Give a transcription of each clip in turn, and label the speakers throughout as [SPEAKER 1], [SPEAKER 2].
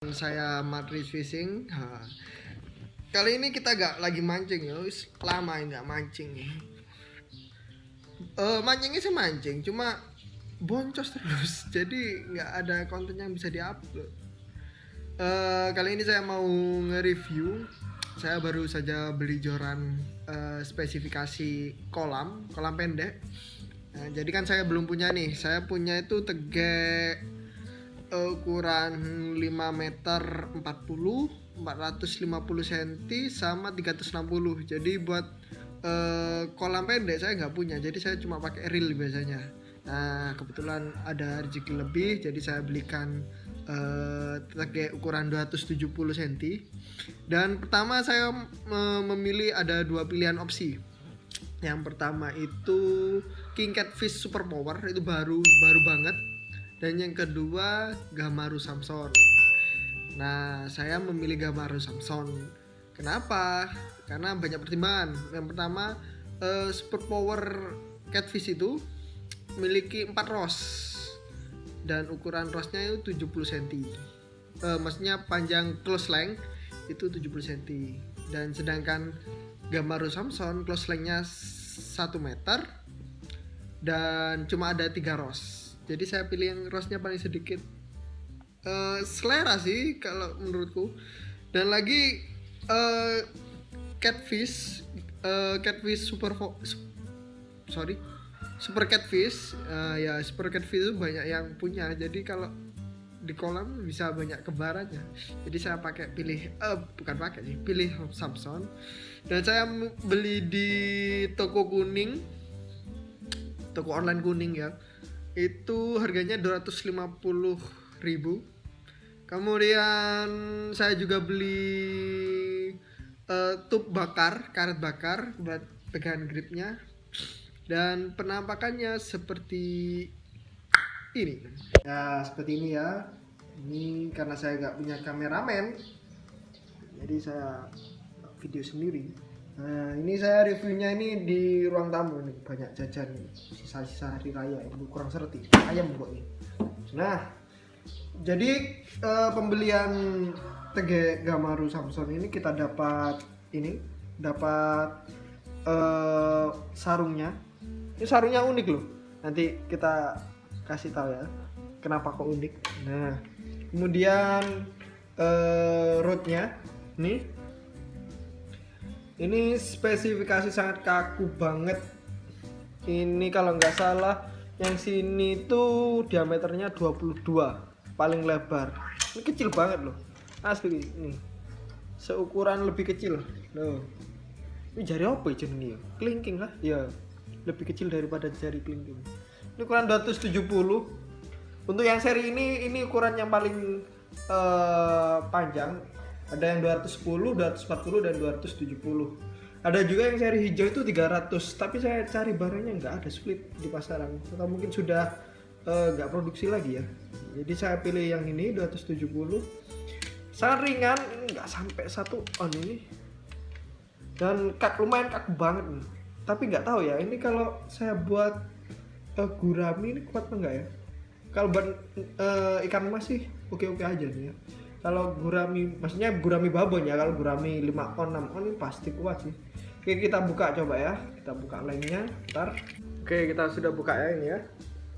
[SPEAKER 1] Saya Madrid Fishing. Kali ini kita gak lagi mancing ya, lama nggak mancing nih. Mancingnya sih mancing, cuma boncos terus, jadi nggak ada konten yang bisa diupload. Kali ini saya mau nge-review. Saya baru saja beli joran spesifikasi kolam pendek. Jadi kan saya belum punya nih. Saya punya itu tegek ukuran 5 meter 40, 450 cm sama 360. Jadi buat kolam pendek saya nggak punya, jadi saya cuma pakai reel biasanya. Nah kebetulan ada rezeki lebih, jadi saya belikan tegek ukuran 270 cm. Dan pertama saya memilih ada dua pilihan opsi. Yang pertama itu King Catfish Super Power, itu baru banget. Dan yang kedua Gamaru Samson. Nah saya memilih Gamaru Samson. Kenapa? Karena banyak pertimbangan. Yang pertama Super Power Catfish itu memiliki 4 ros. Dan ukuran rosnya itu 70 cm. Maksudnya panjang close length itu 70 cm. Dan sedangkan Gamaru Samson close lengthnya 1 meter dan cuma ada 3 ros. Jadi saya pilih yang rosnya paling sedikit. Selera sih kalau menurutku. Dan lagi catfish super catfish. Ya super catfish itu banyak yang punya. Jadi kalau di kolam bisa banyak kembarannya. Jadi saya pilih Samson. Dan saya beli di toko online kuning ya. Itu harganya 250.000. Kemudian saya juga beli karet bakar buat pegangan gripnya. Dan penampakannya seperti ini. Ya seperti ini ya. Ini karena saya nggak punya kameramen, jadi saya video sendiri. Nah ini saya reviewnya ini di ruang tamu nih, banyak jajan nih, sisa-sisa hari raya ini kurang serti ayam pokoknya. Nah jadi pembelian tegek Gamaru Samson ini kita dapat sarungnya. Ini sarungnya unik loh, nanti kita kasih tahu ya kenapa kok unik. Nah kemudian rodnya ini spesifikasi sangat kaku banget. Ini kalau nggak salah yang sini tuh diameternya 22 paling lebar. Ini kecil banget loh, asli ini seukuran lebih kecil loh. Ini jari apa ya jenengnya? Kelingking lah ya, lebih kecil daripada jari kelingking. Ini ukuran 270. Untuk yang seri ini ukuran yang paling panjang. Ada yang 210, 240 dan 270. Ada juga yang seri hijau itu 300. Tapi saya cari barangnya nggak ada, split di pasaran. Atau mungkin sudah nggak produksi lagi ya. Jadi saya pilih yang ini 270. Sangat ringan, nggak sampai 1 on ini. Dan lumayan kaku banget nih. Tapi nggak tahu ya, ini kalau saya buat gurami ini kuat enggak ya? Kalau buat ikan emas sih oke-oke aja nih ya. Kalau gurami, maksudnya gurami babon ya. Kalau gurami 5 on 6 on ini pasti kuat sih. Oke kita buka coba ya. Kita buka lainnya ntar. Oke kita sudah buka ya ini ya.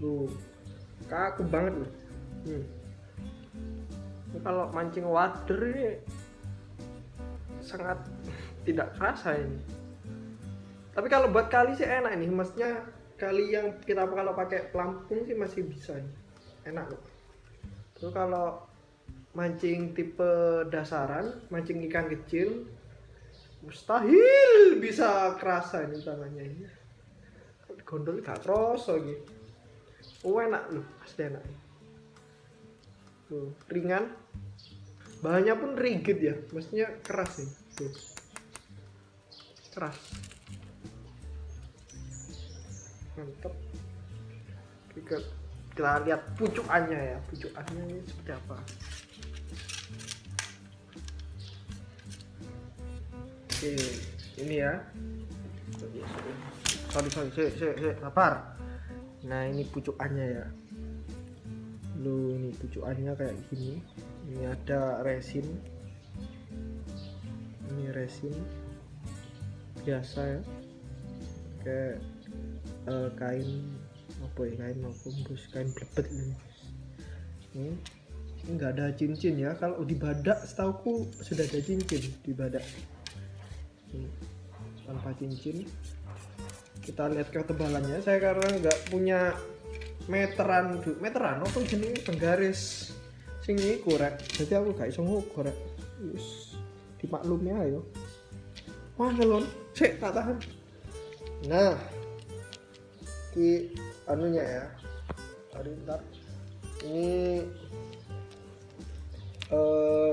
[SPEAKER 1] Tuh kaku banget loh. Ini kalau mancing wader ini sangat tidak kerasa ini. Tapi kalau buat kali sih enak nih. Maksudnya kali yang kita kalau pakai pelampung sih masih bisa nih. Enak loh. Terus kalau mancing tipe dasaran, mancing ikan kecil, mustahil bisa kerasa ini tangannya ini. Gondol gak kerasa gitu. Enak loh, pasti enak. Tuh, ringan. Bahannya pun rigid ya, maksudnya keras nih. Tuh. Keras. Mantap. Kita lihat pucukannya ya. Pucukannya ini seperti apa. Oke, ini ya. Sabar. Nah, ini pucukannya ya. Loh, ini pucukannya kayak gini. Ini ada resin, ini resin biasa ya, kayak kain apa ya, kain apa bos, kain blebet ini nggak ada cincin ya. Kalau di badak setauku sudah ada cincin di badak. Ini tanpa cincin. Kita lihat ketebalannya. Saya karena nggak punya meteran apa jenis penggaris sing iku rek, jadi aku gak iso ngukur rek. Wis dimaklumi ayo. Wah ngelon, cek tak tahan. Nah, ki anunya ya. Tadi ntar ini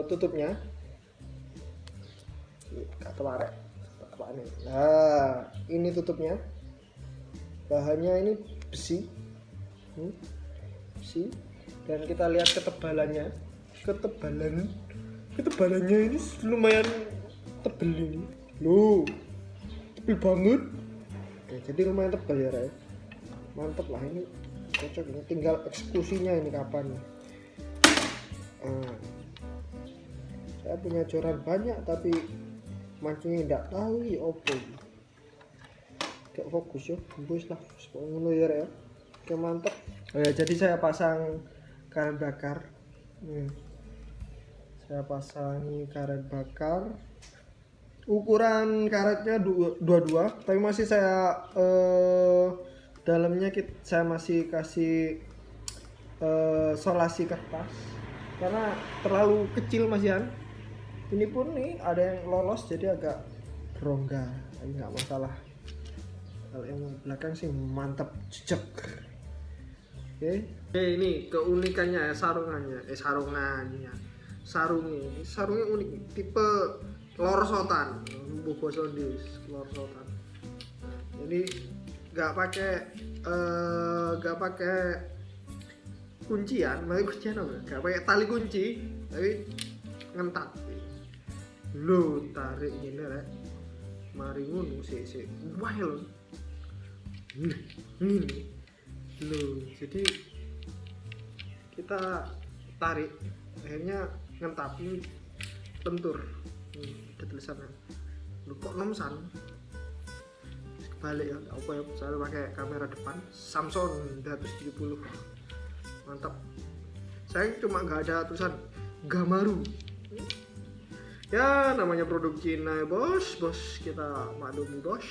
[SPEAKER 1] tutupnya. Kata warek. Nah, ini tutupnya. Bahannya ini besi. Besi. Dan kita lihat ketebalannya. Ketebalannya ini lumayan tebel ini. Loh, tebel banget. Oke, jadi lumayan tebal ya, Ray. Mantep lah ini. Cocok ini. Tinggal eksekusinya ini kapan. Saya punya joran banyak tapi mancingnya tidak tahu ya opo. Gak fokus ya, bos lah. Ngono ya, Ray. Oke, mantep. Oh ya, jadi saya pasang karet bakar. Saya pasang karet bakar. Ukuran karetnya 22, tapi masih saya dalamnya saya masih kasih solasi kertas karena terlalu kecil masihan. Ini pun nih ada yang lolos jadi agak rongga, tapi nggak masalah. Kalau yang belakang sih mantap, jejak. Oke, ini keunikannya ya, sarungannya. Sarungnya unik, tipe lorosotan, lorosotan. Jadi nggak pakai kuncian, nggak pakai tali kunci, tapi ngentat. Lo tarik gini rek, mari ngono sih, wah lo, ini lo, jadi kita tarik, akhirnya ngentapin lentur. Ada tulisannya. Lu kok nomsan? Kebalik ya, apa ya? Saya pakai kamera depan Samsung 270. Mantap. Saya cuma nggak ada tulisan Gamaru. Ya namanya produk Cina ya bos. Kita maklumi bos.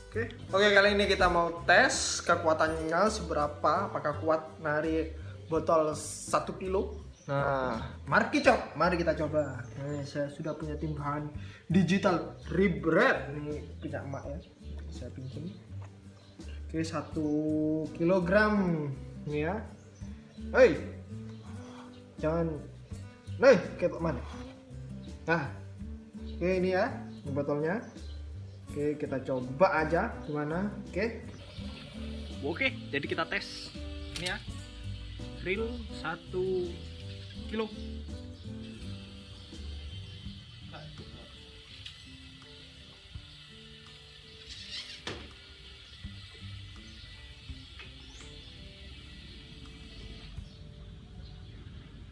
[SPEAKER 1] Oke, kali ini kita mau tes kekuatannya seberapa. Apakah kuat narik botol 1 kilo? Nah, mari kita coba. Saya sudah punya timbangan digital Ribret. Ini punya emak ya. Saya pinjam. Oke, 1 kilogram ini ya. Hei, jangan. Ketok mana? Nah, oke ini ya, ini botolnya. Oke, kita coba aja gimana. Oke, jadi kita tes. Ini ya. Reel 1 kilo.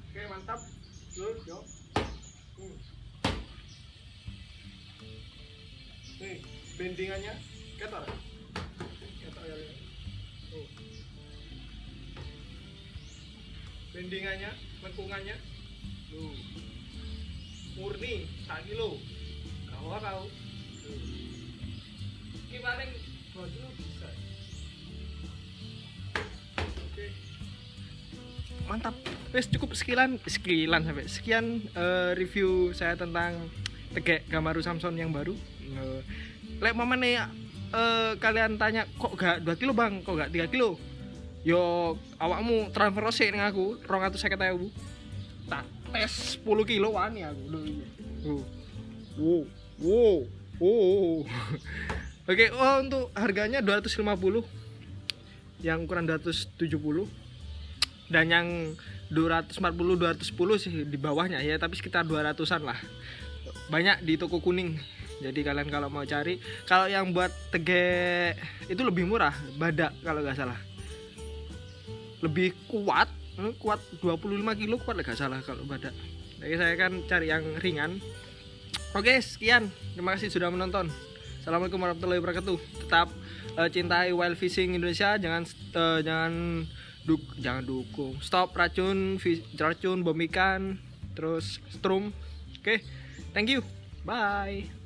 [SPEAKER 1] Oke, mantap. Yo. Nih, bendingannya ketor ya. Bendingannya, lengkungannya murni 1 kilo. Kau ini paling 2 kilo bisa. Oke. Mantap. Wes cukup sekian sampai sekian review saya tentang tegek Gamaru Samsung yang baru. Lek momen nih kalian tanya kok gak 2 kilo bang, kok gak 3 kilo? Yo awakmu transfer sik ning aku 250.000. Tak tes 10 kilo wani aku. Wow. Oke, untuk harganya 250. Yang ukuran 270 dan yang 240 210 sih di bawahnya ya, tapi sekitar 200-an lah. Banyak di toko kuning. Jadi kalian kalau mau cari, kalau yang buat tegek itu lebih murah, badak kalau nggak salah. Lebih kuat
[SPEAKER 2] kuat 25 kilo kuat lah gak salah kalau badak. Jadi saya kan cari yang ringan. Oke, sekian. Terima kasih sudah menonton. Assalamualaikum warahmatullahi wabarakatuh. Tetap cintai wild fishing Indonesia. Jangan dukung. Stop racun bom ikan, terus strum. Oke, thank you. Bye.